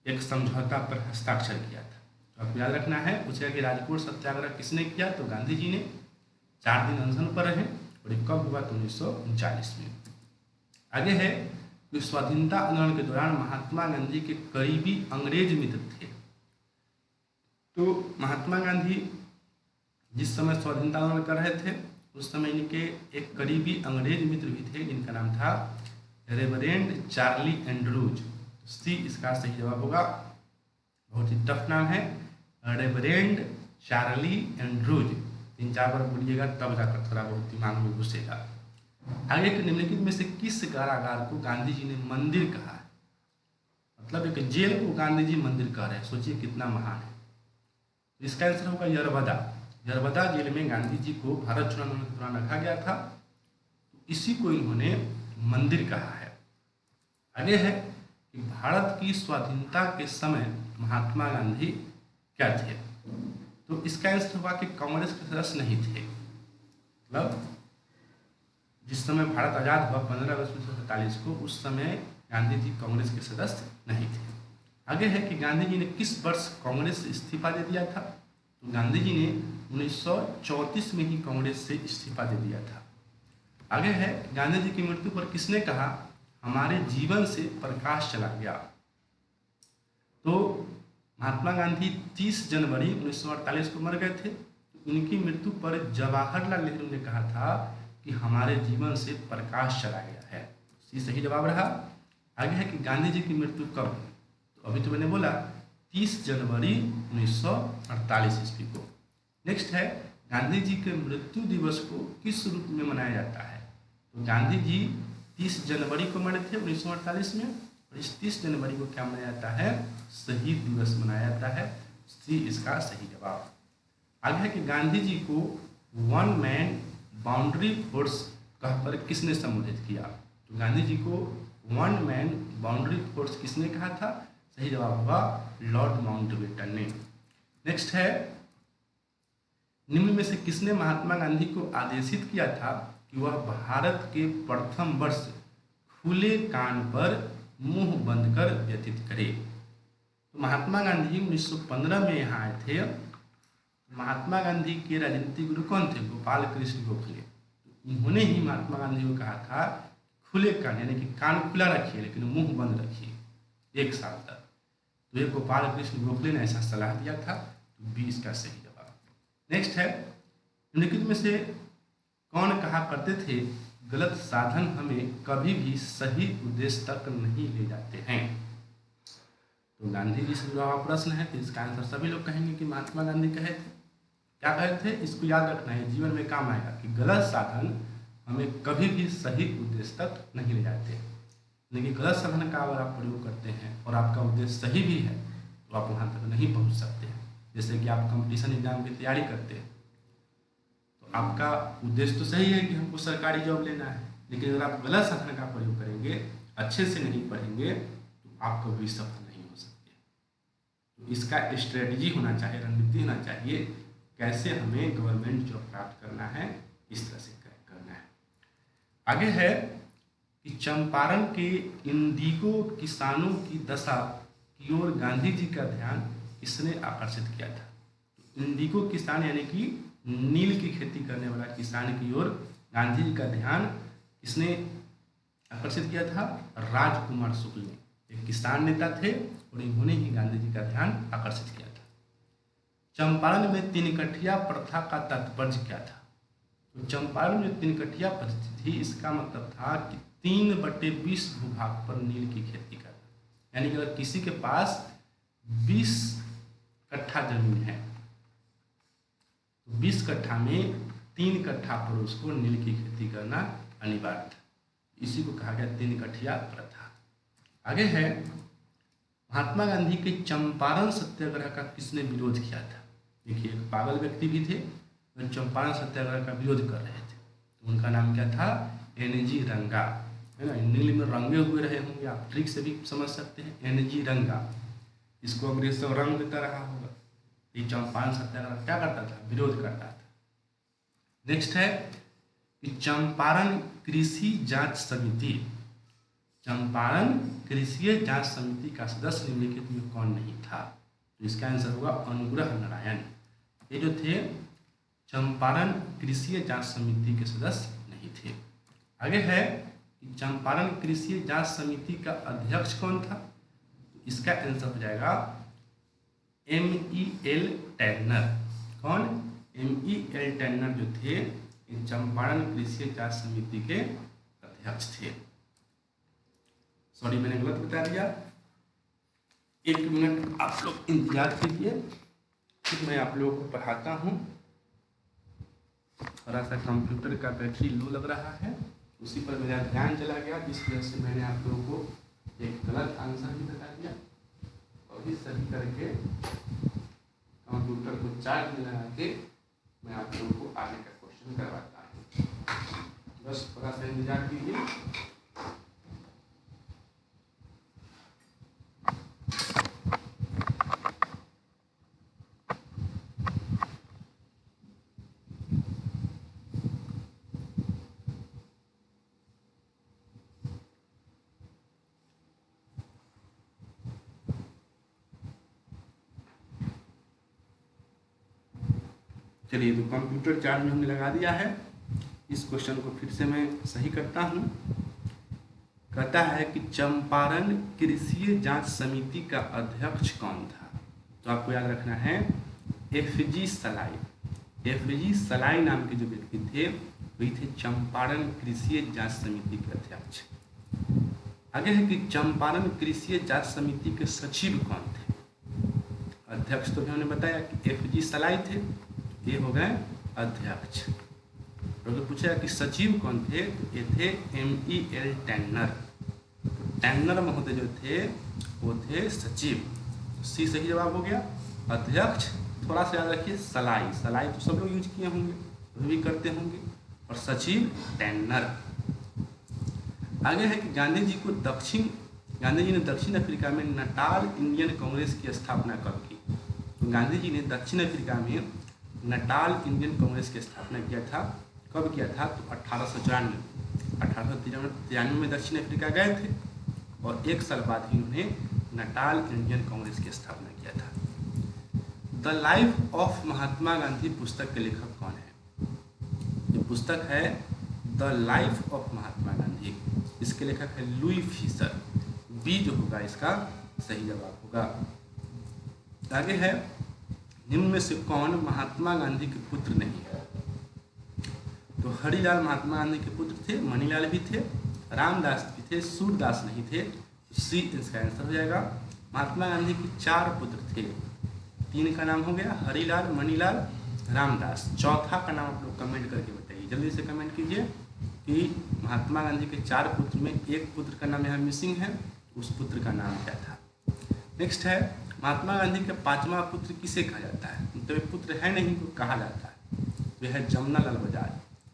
[SPEAKER 1] एक समझौता पर हस्ताक्षर किया था। तो आपको याद रखना है, पूछेगा कि राजकोट सत्याग्रह किसने किया? तो गांधी जी ने। 4 दिन अनशन पर रहे और ये कब हुआ? तो 1939 में। आगे है कि स्वाधीनता आंदोलन के दौरान महात्मा गांधी के करीबी अंग्रेज मित्र थे। तो महात्मा गांधी जिस समय स्वाधीनता आंदोलन कर रहे थे उस समय इनके एक करीबी अंग्रेज मित्र भी थे जिनका नाम था रेवरेंड चार्ली एंड्रूज। सी इसका सही जवाब होगा। बहुत ही टफ नाम है, रेवरेंड चार्ली एंड्रूज। 3-4 बार बोलिएगा तब जाकर थोड़ा बहुत दिमाग में घुसेगा। आगे के निम्नलिखित में से किस कारागार को गांधी जी ने मंदिर कहा है? मतलब एक जेल को गांधी जी मंदिर कह रहे हैं, सोचिए कितना महान है। इसका आंसर होगा यरवदा। यरबदा जेल में गांधी जी को भारत छोड़ो आंदोलन के दौरान रखा गया था, तो इसी को इन्होंने मंदिर कहा है। आगे है कि भारत की स्वाधीनता के समय महात्मा गांधी क्या थे? तो इसका आंसर हुआ कि कांग्रेस के सदस्य नहीं थे। मतलब जिस समय भारत आज़ाद हुआ 15 अगस्त 1947 को, उस समय गांधी जी कांग्रेस के सदस्य नहीं थे। आगे है कि गांधी जी ने किस वर्ष कांग्रेस से इस्तीफा दे दिया था? तो गांधी जी ने 1934 में ही कांग्रेस से इस्तीफा दे दिया था। आगे है गांधी जी की मृत्यु पर किसने कहा हमारे जीवन से प्रकाश चला गया? तो महात्मा गांधी 30 जनवरी 1948 को मर गए थे। तो उनकी मृत्यु पर जवाहरलाल नेहरू ने कहा था कि हमारे जीवन से प्रकाश चला गया है। ये सही जवाब रहा। आगे है कि गांधी जी की मृत्यु कब हुई? तो अभी तो मैंने बोला 30 जनवरी 1948 ईस्वी को। नेक्स्ट है गांधी जी के मृत्यु दिवस को किस रूप में मनाया जाता है? तो गांधी जी 30 जनवरी को मरे थे 1948 में, और इस 30 जनवरी को क्या मनाया जाता है? शहीद दिवस मनाया जाता है। सी इसका सही जवाब। आगे है कि गांधी जी को वन मैन बाउंड्री फोर्स कहकर किसने संबोधित किया? तो गांधी जी को वन मैन बाउंड्री फोर्स किसने कहा था? सही जवाब हुआ लॉर्ड माउंटबेटन ने। नेक्स्ट है निम्न में से किसने महात्मा गांधी को आदेशित किया था कि वह भारत के प्रथम वर्ष खुले कान पर मुंह बंद कर व्यतीत करे? तो महात्मा गांधी 1915 में यहाँ आए थे। महात्मा गांधी के राजनीतिक गुरु कौन थे? गोपाल कृष्ण गोखले। तो इन्होंने ही महात्मा गांधी को कहा था खुले कान, यानी कि कान खुला रखिए लेकिन मुंह बंद रखिए 1 साल तक। तो ये गोपाल कृष्ण गोखले ने ऐसा सलाह दिया था। तो बी इसका सही जवाब। नेक्स्ट है निम्नलिखित में से कौन कहा करते थे गलत साधन हमें कभी भी सही उद्देश्य तक नहीं ले जाते हैं? तो गांधी जी से जुड़ा हुआ प्रश्न है, तो इसका आंसर सभी लोग कहेंगे कि महात्मा गांधी कहे थे। क्या कहे थे? इसको याद रखना है, जीवन में काम आएगा कि गलत साधन हमें कभी भी सही उद्देश्य तक नहीं ले जाते। लेकिन गलत साधन का अगर आप प्रयोग करते हैं और आपका उद्देश्य सही भी है तो आप वहाँ तक नहीं पहुँच सकते हैं। जैसे कि आप कंपटीशन एग्जाम की तैयारी करते हैं तो आपका उद्देश्य तो सही है कि हमको सरकारी जॉब लेना है, लेकिन अगर आप गलत साधन का प्रयोग करेंगे, अच्छे से नहीं पढ़ेंगे, तो आप कभी सफल नहीं हो सकते। तो इसका स्ट्रेटजी होना चाहिए, रणनीति होना चाहिए, कैसे हमें गवर्नमेंट जॉब प्राप्त करना है, इस तरह से करना है। आगे है कि चंपारण के इंडिगो किसानों की दशा की ओर गांधी जी का ध्यान किसने आकर्षित किया था? तो इंडिगो किसान यानी कि नील की खेती करने वाला किसान की ओर गांधी जी का ध्यान किसने आकर्षित किया था? राजकुमार शुक्ल ने। एक किसान नेता थे और इन्होंने ही गांधी जी का ध्यान आकर्षित किया था। चंपारण में 3 कठिया प्रथा का तात्पर्य क्या था? तो चंपारण में 3 कठिया प्रथा थी, इसका मतलब था कि 3/20 भूभाग पर नील की खेती करना। यानी कि अगर किसी के पास 20 कट्ठा जमीन है तो 20 कट्ठा में 3 कट्ठा पर उसको नील की खेती करना अनिवार्य था। इसी को कहा गया 3 कठिया प्रथा। आगे है महात्मा गांधी के चंपारण सत्याग्रह का किसने विरोध किया था? देखिए एक पागल व्यक्ति भी थे और चंपारण सत्याग्रह का विरोध कर रहे थे। तो उनका नाम क्या था? एन.जी. रंगा, है ना। नील में रंगे हुए रहे होंगे, आप ट्रिक से भी समझ सकते हैं। एन.जी. रंगा, इसको अंग्रेज सब रंग देता रहा होगा। ये चंपारण सत्याग्रह क्या करता था? विरोध करता था। नेक्स्ट है कि चंपारण कृषि जांच समिति, चंपारण कृषि जांच समिति का सदस्य निम्नलिखित में कौन नहीं था? तो इसका आंसर होगा अनुग्रह नारायण। ये जो थे चंपारण कृषि जांच समिति के सदस्य नहीं थे। आगे है कि चंपारण कृषि जांच समिति का अध्यक्ष कौन था? तो इसका आंसर हो जाएगा M.E.L. टैनर। कौन? M.E.L. टैनर जो थे चंपारण कृषि जांच समिति के अध्यक्ष थे। सॉरी मैंने गलत बता दिया, 1 मिनट आप लोग इंतजार कीजिए, फिर मैं आप लोगों को पढ़ाता हूँ। थोड़ा सा कंप्यूटर का बैटरी लो लग रहा है, उसी पर मेरा ध्यान चला गया, जिस वजह से मैंने आप लोगों को एक गलत आंसर भी बता दिया। और इस सही करके कंप्यूटर को चार्ज में लगा के मैं आप लोगों को आगे का क्वेश्चन करवाता हूँ, बस थोड़ा सा इंतजार कीजिए। चलिए, तो कंप्यूटर चार्ज में हमने लगा दिया है। इस क्वेश्चन को फिर से मैं सही करता हूँ। कहता है कि चंपारण कृषि जांच समिति का अध्यक्ष कौन था? तो आपको याद रखना है एफजी सलाई। एफजी सलाई नाम के जो व्यक्ति थे वही थे चंपारण कृषि जांच समिति के अध्यक्ष। आगे है कि चंपारण कृषि जांच समिति के सचिव कौन थे? अध्यक्ष तो हमने बताया कि एफजी सलाई थे, ये हो गए अध्यक्ष। तो पूछा कि सचिव कौन थे? तो ये थे MEL टेन्नर। टेन्नर महोदय जो थे वो थे सचिव। सी सही जवाब हो गया। अध्यक्ष थोड़ा सा याद रखिए, सलाई। सलाई तो सब लोग यूज किए होंगे, तो भी करते होंगे। और सचिव टेन्नर। आगे है कि गांधी जी ने दक्षिण अफ्रीका में नटाल इंडियन कांग्रेस की स्थापना कब की? तो गांधी जी ने दक्षिण अफ्रीका में नटाल इंडियन कांग्रेस की स्थापना किया था। कब किया था? तो 1893 में दक्षिण अफ्रीका गए थे और एक साल बाद ही उन्होंने नटाल इंडियन कांग्रेस की स्थापना किया था। The life of Mahatma Gandhi पुस्तक के लेखक कौन है? ये पुस्तक है the life of Mahatma Gandhi. इसके लेखक है लुई फिशर। बी जो होगा इसका सही जवाब होगा। आगे है, निम्न में से कौन महात्मा गांधी के पुत्र नहीं है? तो हरिलाल महात्मा गांधी के पुत्र थे, मणिलाल भी थे, रामदास भी थे, सूरदास नहीं थे। सी इसका आंसर हो जाएगा। महात्मा गांधी के 4 पुत्र थे। 3 का नाम हो गया हरिलाल, मणिलाल, रामदास। चौथा का नाम आप लोग कमेंट करके बताइए, जल्दी से कमेंट कीजिए कि महात्मा गांधी के 4 पुत्र में एक पुत्र का नाम यहाँ मिसिंग है, उस पुत्र का नाम क्या था। नेक्स्ट है, महात्मा गांधी का 5वां पुत्र किसे कहा जाता है? तो ये पुत्र है नहीं तो कहा जाता है। वह है जमनालाल बजाज।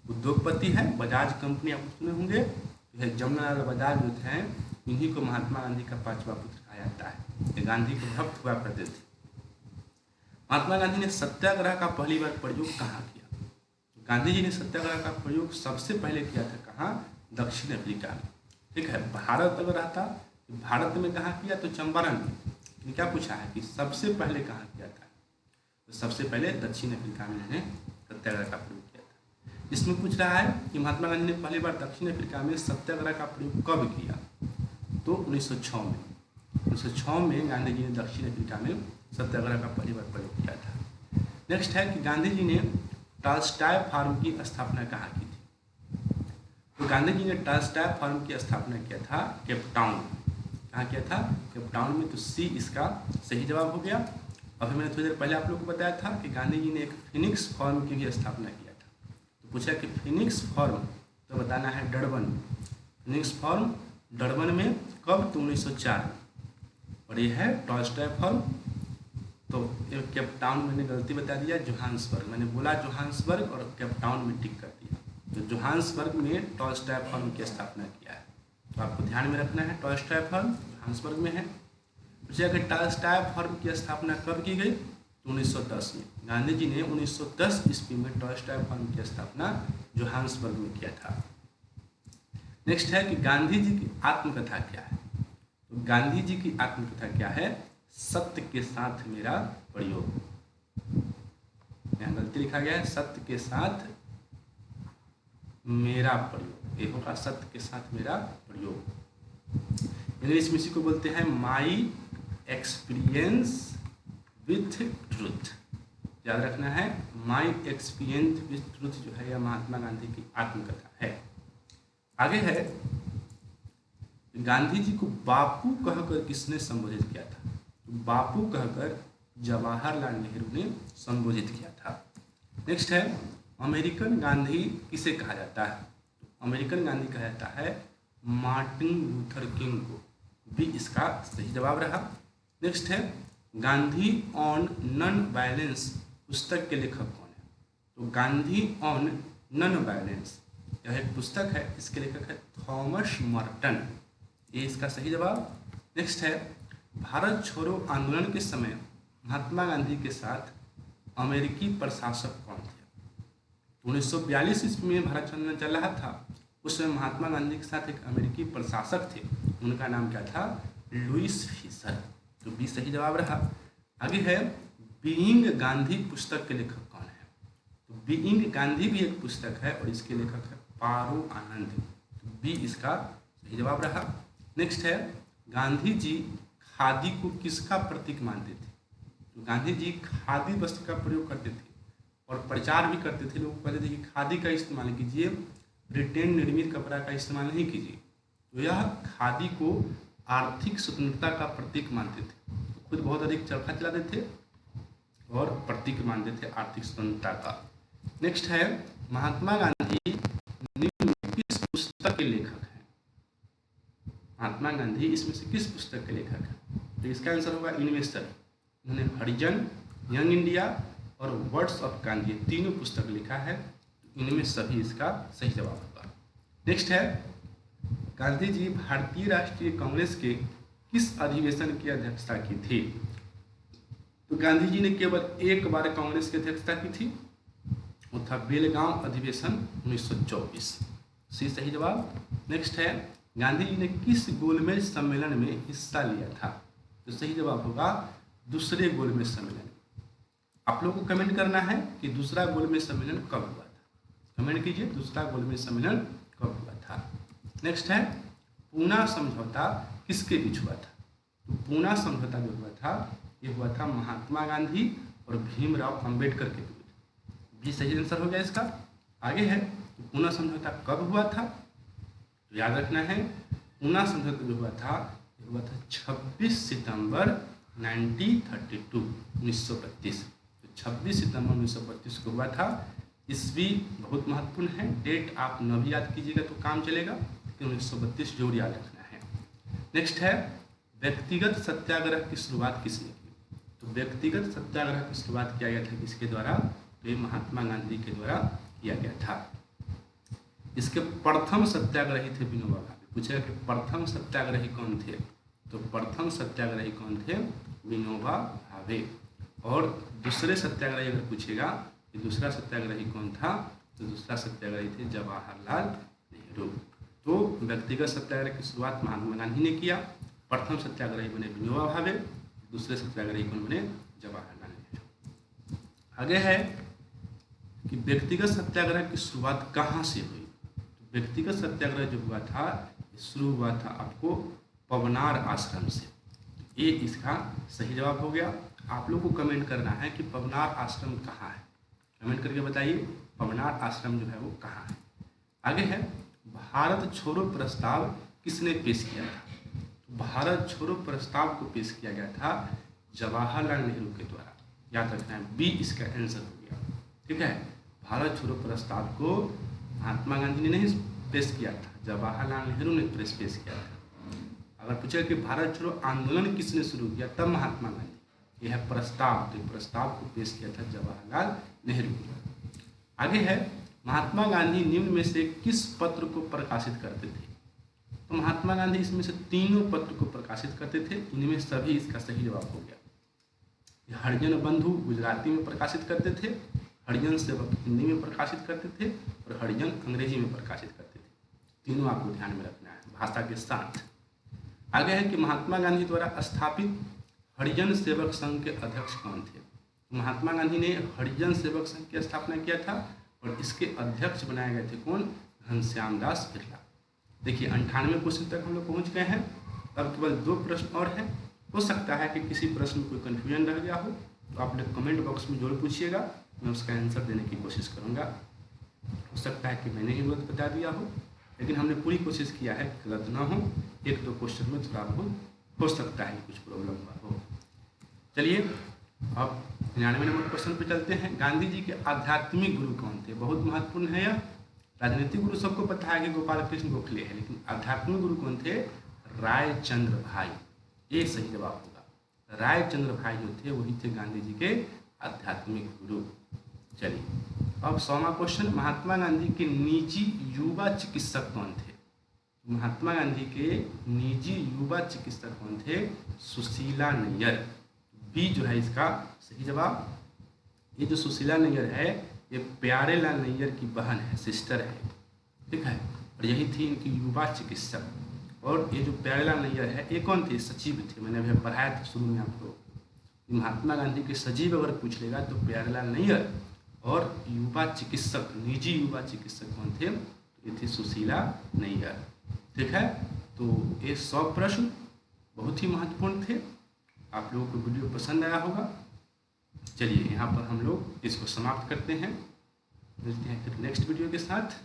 [SPEAKER 1] उद्योगपति है, बजाज कंपनी आप सुने होंगे। यह जमनालाल बजाज जो थे इन्हीं को महात्मा गांधी का 5वां पुत्र कहा जाता है। ये गांधी के भक्त हुआ करते थे। महात्मा गांधी ने सत्याग्रह का पहली बार प्रयोग कहाँ किया? गांधी जी ने सत्याग्रह का प्रयोग सबसे पहले किया था कहाँ? दक्षिण अफ्रीका में। ठीक है, भारत अगर रहता, भारत में कहाँ किया? तो चंपारण में। क्या पूछा है कि सबसे पहले कहाँ किया था? तो सबसे पहले दक्षिण अफ्रीका में उन्होंने सत्याग्रह का प्रयोग किया था। इसमें पूछ रहा है कि महात्मा गांधी ने पहली बार दक्षिण अफ्रीका में सत्याग्रह का प्रयोग कब किया? तो 1906 में। 1906 में गांधी जी ने दक्षिण अफ्रीका में सत्याग्रह का पहली बार प्रयोग किया था। नेक्स्ट है कि गांधी जी ने टॉलस्टॉय फार्म की स्थापना कहाँ की थी? तो गांधी जी ने टॉलस्टॉय फार्म की स्थापना किया था केप टाउन। कहाँ किया था? केप टाउन में। तो सी इसका सही जवाब हो गया। अभी मैंने थोड़ी देर पहले आप लोग को बताया था कि गांधी जी ने एक फिनिक्स फार्म की भी स्थापना किया था। तो पूछा कि फिनिक्स फार्म, तो बताना है डरबन। फिनिक्स फार्म डरबन में कब? तो 1904। और ये है टॉलस्टॉय फार्म। तो केप टाउन मैंने गलती बता दिया, जोहान्सबर्ग। मैंने बोला जोहान्सबर्ग और केप टाउन में टिक कर दिया। तो जोहान्सबर्ग में टॉलस्टॉय फार्म की स्थापना किया है। तो आपको ध्यान में रखना है, टॉलस्टॉय फार्म जोहान्सबर्ग में है। पूछा कि टॉलस्टॉय फार्म की स्थापना कब की गई? तो 1910 में। गांधी जी ने 1910 ईस्वी में टॉलस्टॉय फार्म की स्थापना जोहान्सबर्ग में किया था। नेक्स्ट है कि गांधी जी की आत्मकथा क्या है? तो गांधी जी की आत्मकथा क्या है? सत्य के साथ मेरा प्रयोग। यहाँ गलती लिखा गया है, सत्य के साथ मेरा प्रयोग। ये होगा सत्य के साथ मेरा प्रयोग। इंग्लिश में इसी को बोलते हैं माई एक्सपीरियंस विथ ट्रूथ। याद रखना है, माई एक्सपीरियंस विथ ट्रूथ जो है यह महात्मा गांधी की आत्मकथा है। आगे है, गांधी जी को बापू कहकर किसने संबोधित किया था? बापू कहकर जवाहरलाल नेहरू ने संबोधित किया था। नेक्स्ट है, अमेरिकन गांधी किसे कहा जाता है? अमेरिकन गांधी कहा जाता है मार्टिन लूथर किंग को। भी इसका सही जवाब रहा। नेक्स्ट है, गांधी ऑन नॉन वायलेंस पुस्तक के लेखक कौन है? तो गांधी ऑन नॉन वायलेंस, यह एक पुस्तक है, इसके लेखक है थॉमस मॉर्टन, ये इसका सही जवाब। नेक्स्ट है, भारत छोड़ो आंदोलन के समय महात्मा गांधी के साथ अमेरिकी प्रशासक कौन थे? 1942 ईस्वी में भारत आंदोलन चल रहा था, उस समय महात्मा गांधी के साथ एक अमेरिकी प्रशासक थे, उनका नाम क्या था? Lewis Fisher. तो बी सही जवाब रहा। आगे है, बीइंग गांधी पुस्तक के लेखक कौन है? तो बीइंग गांधी भी एक पुस्तक है और इसके लेखक है पारो आनंद। तो बी इसका सही जवाब रहा। नेक्स्ट है, गांधी जी खादी को किसका प्रतीक मानते थे? तो गांधी जी खादी वस्त्र का प्रयोग करते थे और प्रचार भी करते थे, लोग कहते थे कि खादी का इस्तेमाल कीजिए, ब्रिटेन निर्मित कपड़ा का इस्तेमाल नहीं कीजिए। तो यह खादी को आर्थिक स्वतंत्रता का प्रतीक मानते थे, खुद बहुत अधिक चरखा चलाते थे और प्रतीक मानते थे आर्थिक स्वतंत्रता का। नेक्स्ट है, महात्मा गांधी निम्न में किस पुस्तक के लेखक हैं? महात्मा गांधी इसमें से किस पुस्तक के लेखक हैं? तो इसका आंसर होगा इनमें से। उन्होंने हरिजन, यंग इंडिया और वर्ड्स ऑफ गांधी तीनों पुस्तक लिखा है, इनमें सभी इसका सही जवाब होगा। नेक्स्ट है, गांधी जी भारतीय राष्ट्रीय कांग्रेस के किस अधिवेशन की अध्यक्षता की थी? तो गांधी जी ने केवल एक बार कांग्रेस की अध्यक्षता की थी, वो था बेलगांव अधिवेशन 1924। सी सही जवाब। नेक्स्ट है, गांधी जी ने किस गोलमेज सम्मेलन में हिस्सा लिया था? तो सही जवाब होगा दूसरे गोलमेज सम्मेलन। आप लोगों को कमेंट करना है कि दूसरा गोलमेज सम्मेलन कब हुआ था, कमेंट कीजिए दूसरा गोलमेज सम्मेलन कब हुआ था। नेक्स्ट है, पूना समझौता किसके बीच हुआ था? तो पूना समझौता जो हुआ था ये हुआ था महात्मा गांधी और भीमराव अंबेडकर के बीच। भी सही आंसर हो गया इसका। आगे है, तो पूना समझौता कब हुआ था? तो याद रखना है, पूना समझौता जो हुआ था ये हुआ था 26 सितंबर 1932। 26 सितंबर 1932 को हुआ था। ईस्वी बहुत महत्वपूर्ण है, डेट आप न भी याद कीजिएगा तो काम चलेगा, लेकिन 1932 जरूर याद रखना है। नेक्स्ट है, व्यक्तिगत सत्याग्रह की शुरुआत किसने की? तो व्यक्तिगत सत्याग्रह की शुरुआत किया गया था किसके द्वारा? तो ये महात्मा गांधी के द्वारा किया गया था। इसके प्रथम सत्याग्रही थे विनोबा भावे। पूछेगा कि प्रथम सत्याग्रही कौन थे? तो प्रथम सत्याग्रही कौन थे? विनोबा भावे। और दूसरे सत्याग्रही अगर पूछेगा कि दूसरा सत्याग्रही कौन था, तो दूसरा सत्याग्रही थे जवाहरलाल नेहरू। तो व्यक्तिगत सत्याग्रह की शुरुआत महात्मा गांधी ने किया, प्रथम सत्याग्रही बने विनोबा भावे, दूसरे सत्याग्रही कौन बने? जवाहरलाल नेहरू। आगे है कि व्यक्तिगत सत्याग्रह की शुरुआत कहाँ से हुई? तो व्यक्तिगत सत्याग्रह जो हुआ था शुरू हुआ था आपको पवनार आश्रम से। ये इसका सही जवाब हो गया। आप लोग को कमेंट करना है कि पवनार आश्रम कहाँ है, कमेंट करके बताइए पवनार आश्रम जो है वो कहाँ है। आगे है, भारत छोड़ो प्रस्ताव किसने पेश किया था? तो भारत छोड़ो प्रस्ताव को पेश किया गया था जवाहरलाल नेहरू के द्वारा। याद रखना है, बी इसका आंसर हो गया। ठीक है, भारत छोड़ो प्रस्ताव को महात्मा गांधी ने नहीं पेश किया था, जवाहरलाल नेहरू ने पेश किया था। अगर पूछेगा कि भारत छोड़ो आंदोलन किसने शुरू किया, तब महात्मा गांधी। यह है प्रस्ताव, तो प्रस्ताव को पेश किया था जवाहरलाल नेहरू। आगे है, महात्मा गांधी निम्न में से किस पत्र को प्रकाशित करते थे? तो महात्मा गांधी इसमें से तीनों पत्र को प्रकाशित करते थे, इनमें सभी इसका सही जवाब हो गया। हरिजन बंधु गुजराती में प्रकाशित करते थे, हरिजन सेवक हिंदी में प्रकाशित करते थे और हरिजन अंग्रेजी में प्रकाशित करते थे। तीनों आपको ध्यान में रखना है भाषा के साथ। आगे है कि महात्मा गांधी द्वारा स्थापित हरिजन सेवक संघ के अध्यक्ष कौन थे? महात्मा गांधी ने हरिजन सेवक संघ की स्थापना किया था और इसके अध्यक्ष बनाए गए थे कौन? घनश्याम दास बिरला। देखिए 98 क्वेश्चन तक हम लोग पहुँच गए हैं, अब केवल 2 प्रश्न और हैं। हो सकता है कि किसी प्रश्न में कोई कन्फ्यूजन रह गया हो तो आप लोग कमेंट बॉक्स में जरूर पूछिएगा, मैं उसका आंसर देने की कोशिश करूँगा। हो सकता है कि मैंने ही गलत बता दिया हो, लेकिन हमने पूरी कोशिश किया है गलत ना हो। 1-2 क्वेश्चन में थोड़ा बहुत हो सकता है कुछ प्रॉब्लम हुआ हो। चलिए अब 99 नंबर क्वेश्चन पे चलते हैं। गांधी जी के आध्यात्मिक गुरु कौन थे? बहुत महत्वपूर्ण है यह। राजनीतिक गुरु सबको पता है कि गोपाल कृष्ण गोखले है, लेकिन आध्यात्मिक गुरु कौन थे? रायचंद्र भाई। ये सही जवाब होगा। रायचंद्र भाई जो थे वही थे गांधी जी के आध्यात्मिक गुरु। चलिए अब 100वां क्वेश्चन, महात्मा गांधी के निजी युवा चिकित्सक कौन थे? महात्मा गांधी के निजी युवा चिकित्सक कौन थे? सुशीला नैयर। बी जो है इसका सही जवाब। ये जो सुशीला नैयर है ये प्यारेलाल नैयर की बहन है, सिस्टर है, ठीक है, और यही थी इनकी युवा चिकित्सक। और ये जो प्यारेलाल नैयर है ये कौन थे? सचिव थे। मैंने अभी पढ़ाया था शुरू में आपको। महात्मा गांधी के सचिव अगर पूछ लेगा तो प्यारेलाल नैयर, और युवा चिकित्सक, निजी युवा चिकित्सक कौन थे? ये थी सुशीला नैयर, ठीक है। तो ये 100 प्रश्न बहुत ही महत्वपूर्ण थे। आप लोगों को वीडियो पसंद आया होगा। चलिए यहाँ पर हम लोग इसको समाप्त करते हैं, मिलते हैं फिर नेक्स्ट वीडियो के साथ।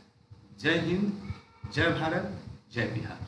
[SPEAKER 1] जय हिंद, जय भारत, जय बिहार।